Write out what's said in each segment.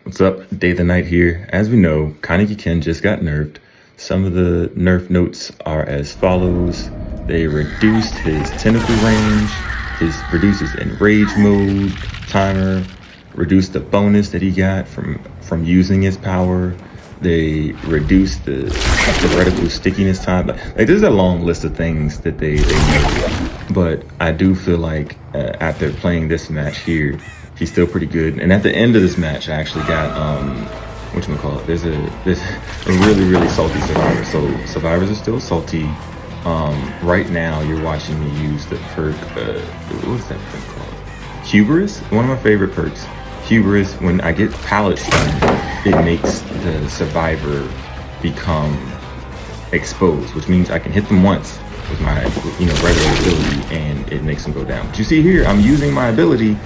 What's up? DaeTheKnight here. As we know, Kaneki Ken just got nerfed. Some of the nerf notes are as follows. They reduced his tentacle range, reduced his enrage mode timer, reduced the bonus that he got from using his power. They reduced the theoretical stickiness time. Like there's a long list of things that they made. But I do feel like after playing this match here, he's still pretty good. And at the end of this match, I actually got whatchamacallit, there's a really salty survivor. So survivors are still salty. Right now you're watching me use the perk, what is that perk called? Hubris, one of my favorite perks. Hubris, when I get pallet stun, it makes the survivor become exposed, which means I can hit them once with my regular ability and it makes them go down. But you see here, I'm using my ability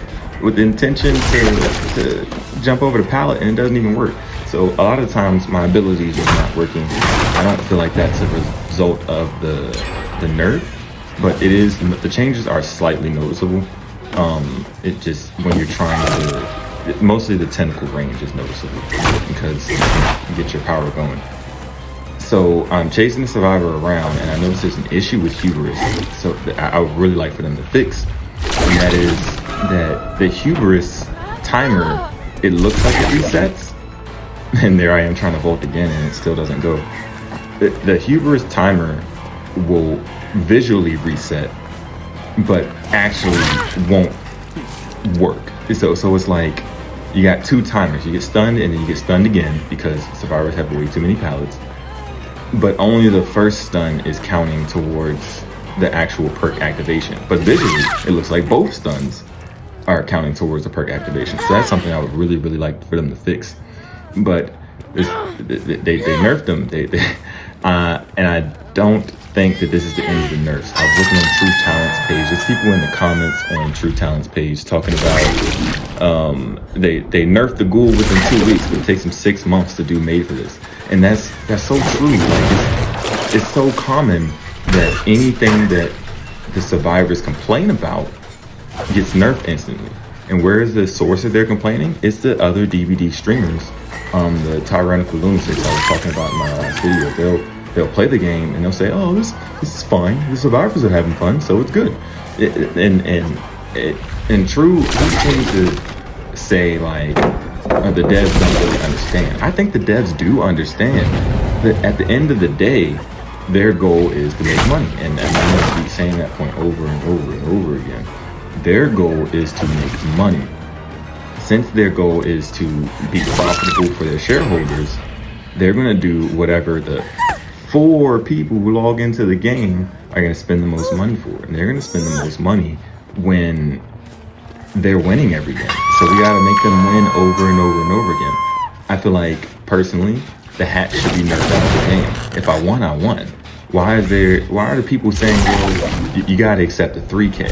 with the intention to jump over the pallet and it doesn't even work. So a lot of times my ability is just not working. I don't feel like that's a result of the nerf, but it is, the changes are slightly noticeable. It just, when you're trying to, mostly the tentacle range is noticeable because you get your power going. So I'm chasing the survivor around and I notice there's an issue with hubris. So I would really like for them to fix, and that is that the hubris timer, it looks like it resets, and there I am trying to vault again and it still doesn't go. The hubris timer will visually reset, but actually won't work. So it's like you got two timers. You get stunned and then you get stunned again because survivors have way too many pallets. But only the first stun is counting towards the actual perk activation. But visually, it looks like both stuns are counting towards the perk activation. So that's something I would really like for them to fix. But they nerfed them. And I don't think that this is the end of the nerfs. I was looking on True Talents page. There's people in the comments on True Talents page talking about they nerfed the ghoul within 2 weeks, but it takes them 6 months to do made for this. And that's so true. Like it's so common that anything that the survivors complain about gets nerfed instantly. And where is the source of their complaining? It's the other DVD streamers, the tyrannical lunatics I was talking about in my last video. They'll play the game and they'll say, "Oh, this is fine. The survivors are having fun, so it's good." And True, he seems to say like the devs don't really understand. I think the devs do understand that at the end of the day, their goal is to make money, and I'm going to keep saying that point over and over and over again. Their goal is to make money. Since their goal is to be profitable for their shareholders, they're going to do whatever the 4 people who log into the game are going to spend the most money for. And they're going to spend the most money when they're winning every game. So we got to make them win over and over and over again. I feel like, personally, the hat should be nerfed out of the game. If I won, I won. Why are the people saying, well, you got to accept the 3K?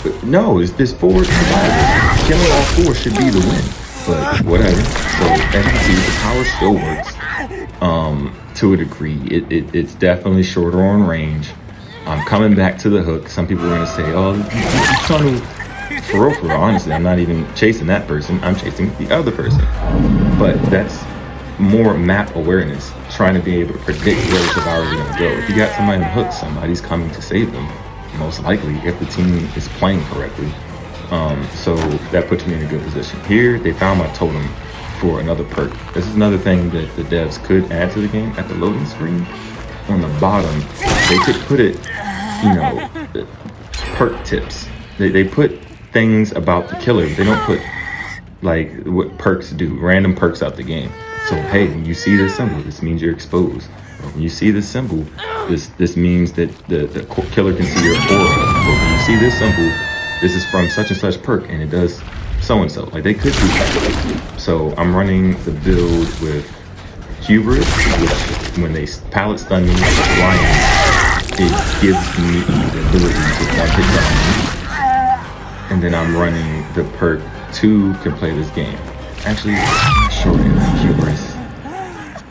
But no, there's 4 survivors. Killing all 4 should be the win. But whatever. So as you can see, the power still works. To a degree, it's definitely shorter on range. I'm coming back to the hook. Some people are going to say, "Oh, you tunnel." For real, honestly, I'm not even chasing that person. I'm chasing the other person. But that's more map awareness, trying to be able to predict where the survivors are going to go. If you got somebody in the hook, somebody's coming to save them, most likely, if the team is playing correctly. So that puts me in a good position. Here, they found my totem for another perk. This is another thing that the devs could add to the game. At the loading screen, on the bottom, they could put it, perk tips. They put things about the killer. They don't put like what perks do, random perks out the game. So hey, when you see this symbol, this means you're exposed. Or when you see this symbol, this means that the killer can see your aura. Or when you see this symbol, this is from such and such perk and it does so and so. Like they could do that. So I'm running the build with Hubris, which when they pallet stun me with flying, it gives me the ability to one hit down. And then I'm running the perk 2 can play this game. Actually, sure, Hubris,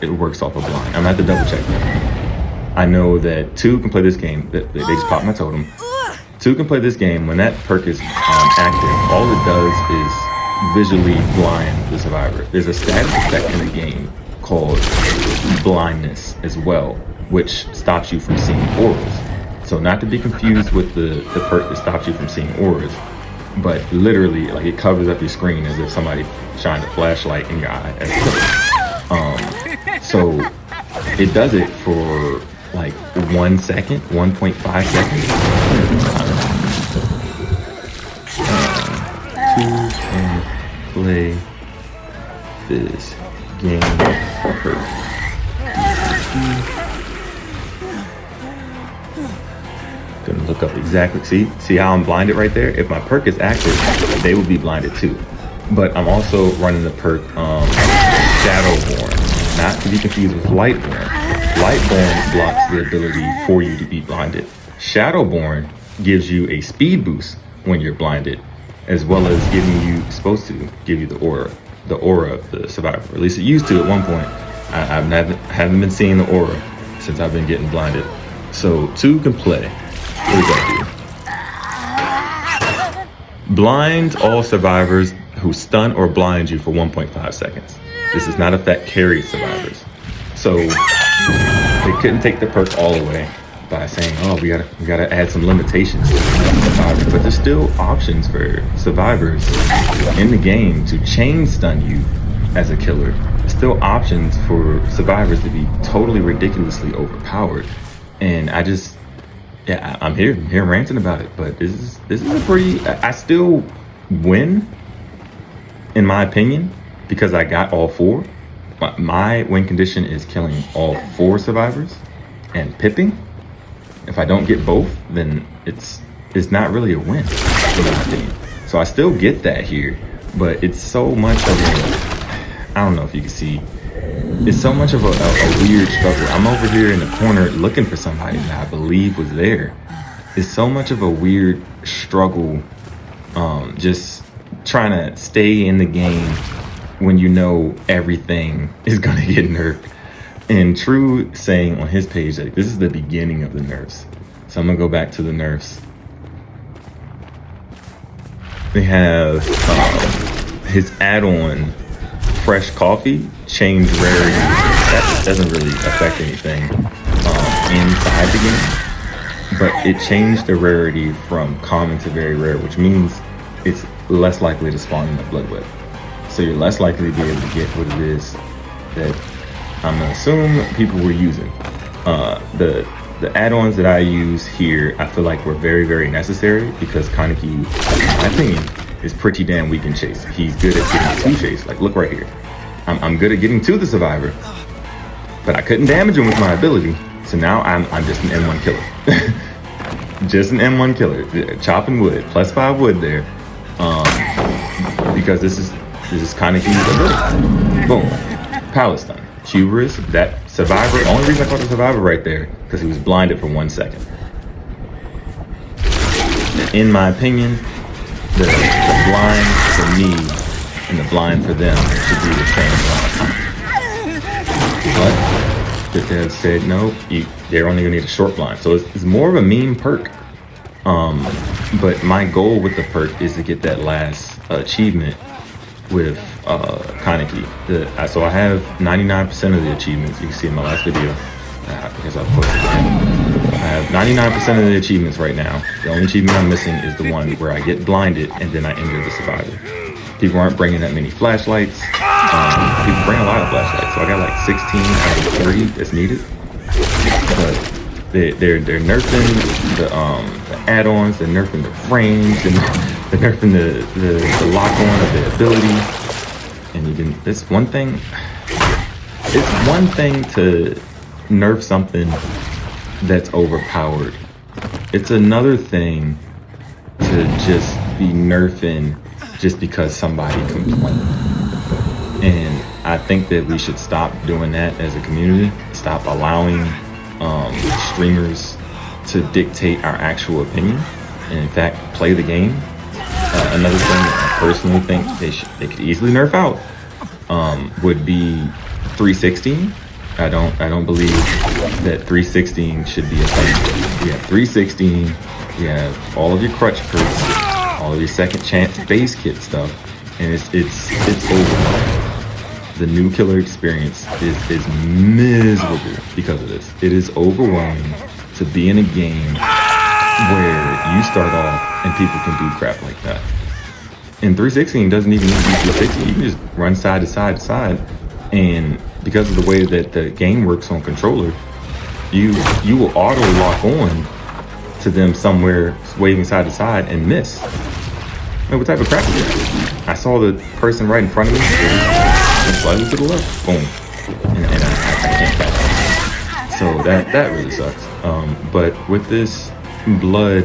it works off a blind. I'm gonna have to double check that. I know that 2 can play this game. They just popped my totem. 2 can play this game. When that perk is active, all it does is visually blind the survivor. There's a status effect in the game called blindness as well, which stops you from seeing auras. So not to be confused with the perk that stops you from seeing auras, but literally like it covers up your screen as if somebody shined a flashlight in your eye as a killer. So it does it for like 1 second, 1.5 seconds. Two can play this game perk. Gonna look up exactly. See how I'm blinded right there? If my perk is active, they will be blinded too. But I'm also running the perk Shadowborn, not to be confused with Lightborn. Lightborn blocks the ability for you to be blinded. Shadowborn gives you a speed boost when you're blinded, as well as supposed to give you the aura of the survivor. Or at least it used to at one point. I haven't been seeing the aura since I've been getting blinded. So 2 can play. What does that do? Blind all survivors who stun or blind you for 1.5 seconds. This does not affect carried survivors. So they couldn't take the perk all the way by saying, oh, we gotta add some limitations to survivors. But there's still options for survivors in the game to chain stun you as a killer. There's still options for survivors to be totally ridiculously overpowered. And I'm here ranting about it, but this is a pretty, I still win, in my opinion, because I got all 4. My win condition is killing all 4 survivors and pipping. If I don't get both, then it's not really a win, in my opinion. So I still get that here, but it's so much of I don't know if you can see, it's so much of a weird struggle. I'm over here in the corner looking for somebody that I believe was there. It's so much of a weird struggle, just trying to stay in the game when you know everything is gonna get nerfed. And True saying on his page that this is the beginning of the nerfs. So I'm gonna go back to the nerfs. They have his add-on fresh coffee changed rarity. That doesn't really affect anything inside the game, but it changed the rarity from common to very rare, which means it's less likely to spawn in the blood web. So you're less likely to be able to get what it is that I'm gonna assume people were using. The add-ons that I use here, I feel like were very, very necessary because Kaneki, in my opinion, is pretty damn weak in chase. He's good at getting to chase. Like, look right here. I'm good at getting to the survivor, but I couldn't damage him with my ability. So now I'm just an M1 killer. Just an M1 killer. Chopping wood, +5 wood there. Because this is Kaneki's ability. Boom. Palestine. Hubris, that survivor. The only reason I called the survivor right there, because he was blinded for 1 second. In my opinion, the blind for me and the blind for them should be the same amount of time. But the dev said no, they're only gonna need a short blind. So it's more of a meme perk. But my goal with the perk is to get that last achievement with Kaneki. So I have 99% of the achievements. You can see in my last video, because I posted it. I have 99% of the achievements right now. The only achievement I'm missing is the one where I get blinded and then I enter the survivor. People aren't bringing that many flashlights. People bring a lot of flashlights. So I got like 16 out of 30 that's needed. But they're nerfing the add-ons, they're nerfing the frames, and they're nerfing the lock-on of the ability. And it's one thing to nerf something that's overpowered. It's another thing to just be nerfing just because somebody complained. And I think that we should stop doing that as a community. Stop allowing streamers to dictate our actual opinion, and in fact play the game. Another thing that I personally think they could easily nerf out would be 316. I don't believe that 316 should be a thing. You have 316, you have all of your crutch perks, all of your second chance base kit stuff, and it's overwhelming. The new killer experience is miserable because of this. It is overwhelming to be in a game where you start off and people can do crap like that. And 360 doesn't even need to be 360. You can just run side to side to side, and because of the way that the game works on controller, you will auto lock on to them somewhere waving side to side and miss. Like, what type of crap is that? I saw the person right in front of me, and slightly to the left, boom, and I can't catch it. So that really sucks. But with this blood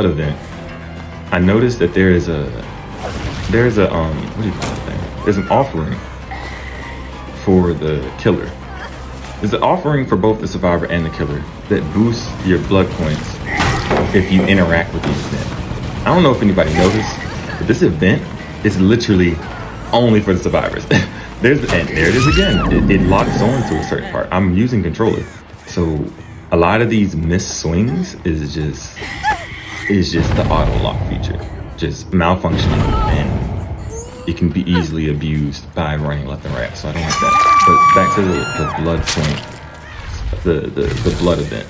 event, I noticed that there's a what do you call it thing? There's an offering for the killer. There's an offering for both the survivor and the killer that boosts your blood points if you interact with the event. I don't know if anybody noticed, but this event is literally only for the survivors. And there it is again. It locks on to a certain part. I'm using controller, so a lot of these missed swings is just the auto lock feature, just malfunctioning, and it can be easily abused by running left and right. So I don't like that. But back to the blood point, the blood event.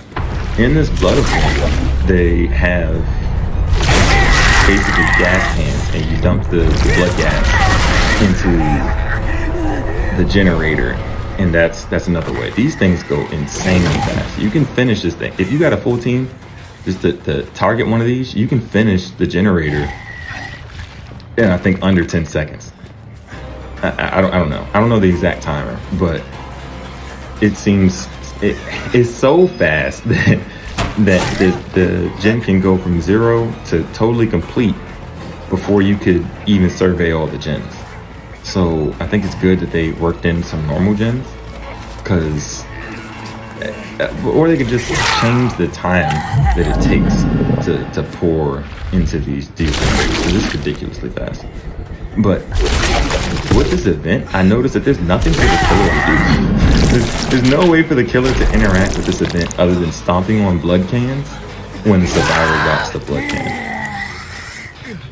In this blood event, they have basically gas cans, and you dump the blood gas into the generator, and that's another way. These things go insanely fast. You can finish this thing if you got a full team. Just to target one of these, you can finish the generator in, I think, under 10 seconds. I don't know. I don't know the exact timer, but it seems it's so fast that the gen can go from 0 to totally complete before you could even survey all the gens. So I think it's good that they worked in some normal gens, or they could just change the time that it takes to pour into these generators, because it's ridiculously fast. But with this event, I noticed that there's nothing for the killer to do. There's no way for the killer to interact with this event other than stomping on blood cans when the survivor drops the blood can.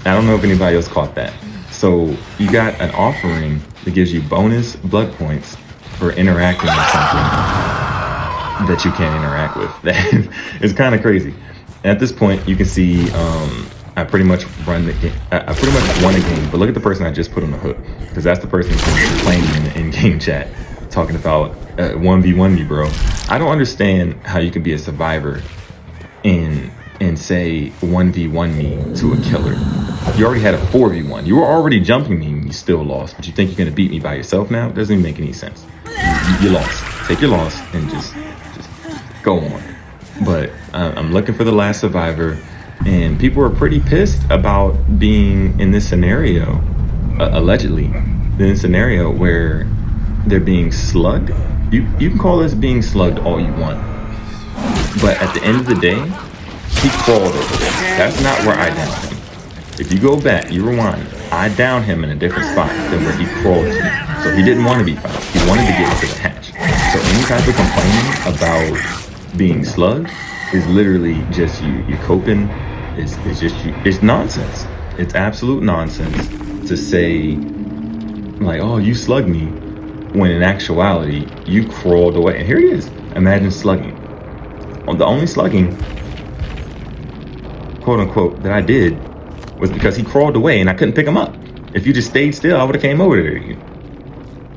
I don't know if anybody else caught that. So you got an offering that gives you bonus blood points for interacting with something that you can't interact with. That is kind of crazy. And at this point, you can see I pretty much run the game. I pretty much won a game, but look at the person I just put on the hook, because that's the person who's complaining in the in-game chat, talking about 1v1 me, bro. I don't understand how you can be a survivor and say 1v1 me to a killer. You already had a 4v1. You were already jumping me and you still lost, but you think you're gonna beat me by yourself now? It doesn't even make any sense. You lost. Take your loss and just go on. But I'm looking for the last survivor, and people are pretty pissed about being in this scenario, allegedly, in this scenario where they're being slugged. You can call this being slugged all you want, but at the end of the day, he crawled over there. That's not where I downed him. If you go back, you rewind, I downed him in a different spot than where he crawled to. So he didn't want to be found. He wanted to get to the hatch. So any type of complaining about being slugged is literally just you coping. It's just you. It's nonsense. It's absolute nonsense to say, like, oh, you slugged me, when in actuality, you crawled away. And here it is. Imagine slugging. The only slugging, quote unquote, that I did was because he crawled away and I couldn't pick him up. If you just stayed still, I would have came over there to you.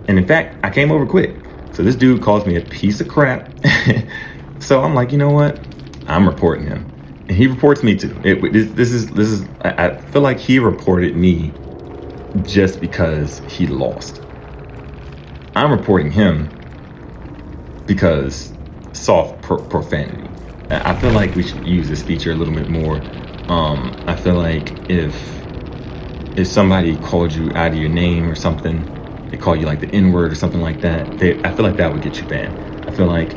And in fact, I came over quick. So this dude calls me a piece of crap. So I'm like, you know what? I'm reporting him. And he reports me too. This is. I feel like he reported me just because he lost. I'm reporting him because soft profanity. I feel like we should use this feature a little bit more. I feel like if somebody called you out of your name or something, they call you like the N-word or something like that, I feel like that would get you banned. I feel like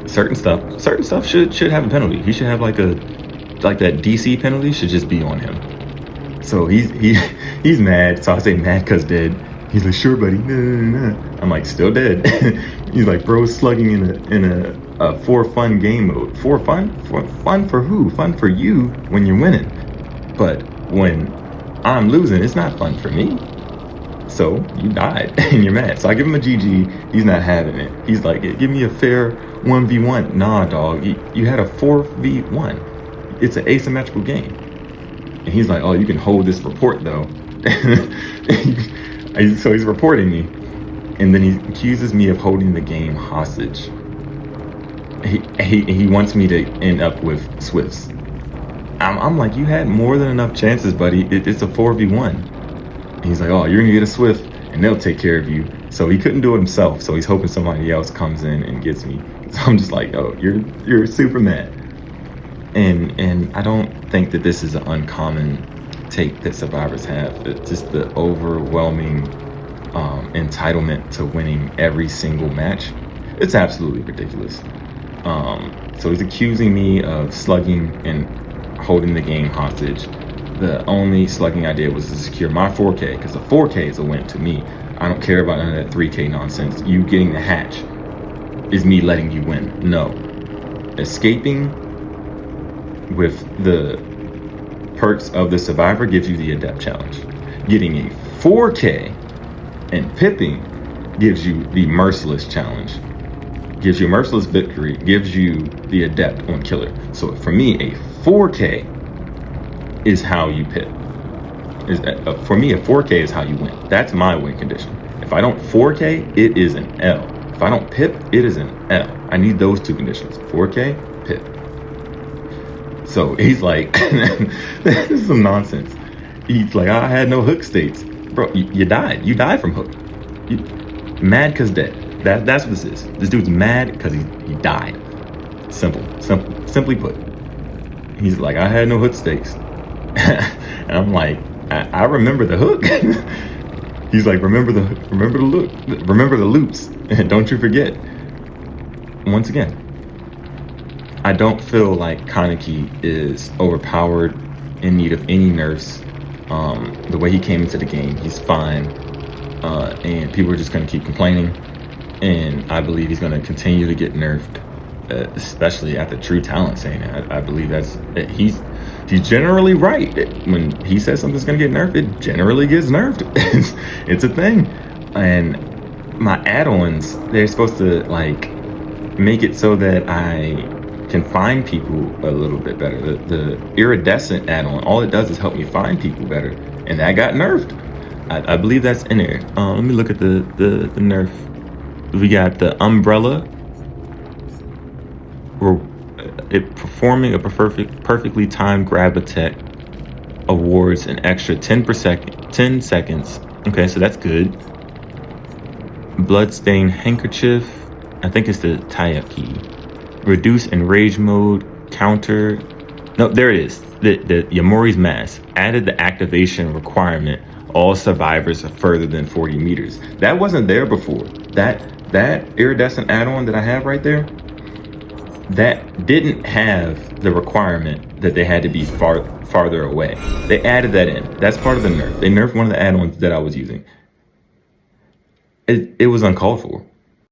certain stuff should have a penalty. He should have like that DC penalty should just be on him. So he's mad. So I say mad cause dead. He's like, sure, buddy. Nah. I'm like, still dead. He's like, bro, slugging in a for fun game mode. For fun? For fun for who? Fun for you when you're winning. But when I'm losing. It's not fun for me. So you died and you're mad. So I give him a GG. He's not having it. He's like, give me a fair 1v1. Nah, dog. You had a 4v1. It's an asymmetrical game. And he's like, oh, you can hold this report though. So he's reporting me. And then he accuses me of holding the game hostage. He wants me to end up with Swifts. I'm like, you had more than enough chances, buddy. It's a 4v1. He's like, oh, you're gonna get a Swift and they'll take care of you. So he couldn't do it himself. So he's hoping somebody else comes in and gets me. So I'm just like, oh, you're super mad. And I don't think that this is an uncommon take that survivors have. It's just the overwhelming entitlement to winning every single match. It's absolutely ridiculous. So he's accusing me of slugging and holding the game hostage. The only slugging I did was to secure my 4K, because the 4K is a win to me. I don't care about none of that 3K nonsense. You getting the hatch is me letting you win. No. Escaping with the perks of the survivor gives you the adept challenge. Getting a 4K and pipping gives you the merciless challenge. Gives you merciless victory, gives you the adept on killer. So for me, a 4K is how you pip. For me, a 4K is how you win. That's my win condition. If I don't 4K, it is an L. If I don't pip, it is an L. I need those two conditions. 4K, pip. So he's like, this is some nonsense. He's like, I had no hook states. Bro, you died. You died from hook. Mad because dead. That's what this is. This dude's mad because he died. Simply put. He's like, I had no hook stakes. And I'm like, I remember the hook. He's like, remember the loops, and don't you forget. Once again, I don't feel like Kaneki is overpowered, in need of any nerfs. The way he came into the game, he's fine, and people are just going to keep complaining. And I believe he's going to continue to get nerfed, especially at the true talent saying it. I believe he's generally right. When he says something's going to get nerfed, it generally gets nerfed. It's a thing. And my add-ons, they're supposed to like make it so that I can find people a little bit better. The iridescent add-on, all it does is help me find people better, and that got nerfed. I believe that's in there. Let me look at the nerf. We got the umbrella. It performing a perfectly timed grab attack awards an extra 10 seconds. Okay, so that's good. Bloodstained handkerchief. I think it's the Taiyaki. Reduce in rage mode. Counter. No, there it is. The Yamori's mask added the activation requirement. All survivors are further than 40 meters. That wasn't there before. That iridescent add-on that I have right there, that didn't have the requirement that they had to be farther away. They added that in. That's part of the nerf. They nerfed one of the add-ons that I was using. It was uncalled for.